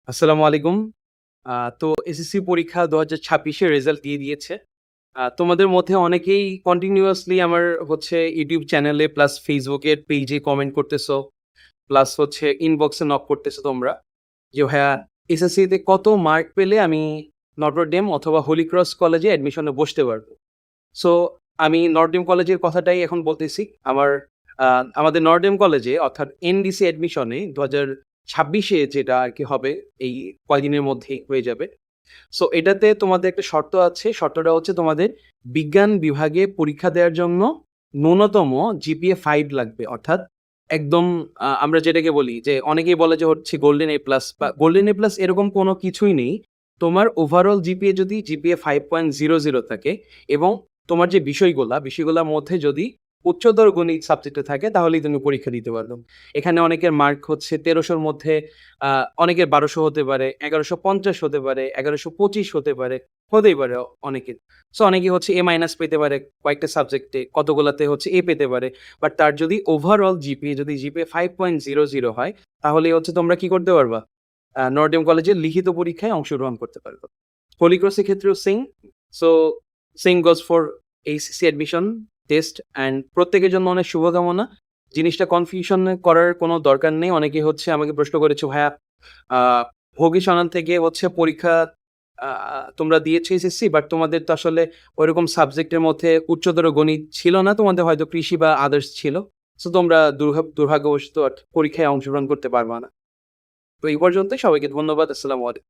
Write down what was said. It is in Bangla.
আসসালামু আলাইকুম। তো এসএসসি পরীক্ষা ২০২৬ এর রেজাল্ট দিয়ে দিয়েছে। তোমাদের মধ্যে অনেকেই কন্টিনিউয়াসলি আমার YouTube চ্যানেলে প্লাস Facebook এর পেইজে কমেন্ট করতেছো। প্লাস ইনবক্সে নক করতেছো তোমরা। যে ভাইয়া এসএসসি তে কত মার্ক পেলে আমি নটরডেম অথবা হোলি ক্রস কলেজে অ্যাডমিশনে বসতে পারবো? সো আমি নটরডেম কলেজের কথাটাই এখন বলতেছি। আ আমাদের নটরডেম কলেজে অর্থাৎ এনডিসি অ্যাডমিশনে ২০২৬ এ যেটা আরকি হবে এই কয়দিনের মধ্যেই হয়ে যাবে। সো এটাতে তোমাদের একটা শর্ত আছে। শর্তটা হচ্ছে তোমাদের বিজ্ঞান বিভাগে পরীক্ষা দেওয়ার জন্য ন্যূনতম জিপিএ 5 লাগবে। অর্থাৎ একদম আমরা যেটাকে বলি যে অনেকেই বলে যে হচ্ছে গোল্ডেন এ প্লাস বা গোল্ডেন এ প্লাস এরকম কোনো কিছুই নেই। তোমার ওভারঅল জিপিএ যদি জিপিএ 5.00 থাকে এবং তোমার যে বিষয়গুলার মধ্যে যদি উচ্চতর গণিত সাবজেক্টে থাকে তাহলেই তুমি পরীক্ষা দিতে পারবে। এখানে অনেকের মার্ক হচ্ছে ১৩০০ র মধ্যে অনেকের ১২০০ হতে পারে, ১১৫০ হতে পারে, ১১২৫ হতে পারে, হতেই পারে অনেকের। সো অনেকে হচ্ছে A মাইনাস পেতে পারে কয়েকটা সাবজেক্টে, কতগুলাতে হচ্ছে A পেতে পারে। বাট তার যদি ওভারঅল জিপিএ যদি জিপিএ 5.00 হয়, তাহলেই হচ্ছে তোমরা কি করতে পারবা? নর্ডেম কলেজের লিখিত পরীক্ষায় অংশগ্রহণ করতে পারবা। হোলি ক্রসের ক্ষেত্রেও same. So same goes for HSC admission test and প্রত্যেকের জন্য অনেক শুভকামনা। জিনিসটা কনফিউশন করার কোনো দরকার নেই। অনেকে হচ্ছে আমাকে প্রশ্ন করেছে, "ভাইয়া আ ভোগী থেকে পরীক্ষা আ তোমরা দিয়েছো এসএসসি বাট তোমাদের তো আসলে ঐরকম সাবজেক্টের মধ্যে উচ্চতর গণিত ছিল না। তোমাদের হয়তো কৃষি বা আদার্স ছিল। সো তোমরা দুর্ভাগ্যবশত পরীক্ষায় অংশগ্রহণ করতে পারবা না।" তো এই পর্যন্তই। সবাইকে ধন্যবাদ। আসসালামু আলাইকুম।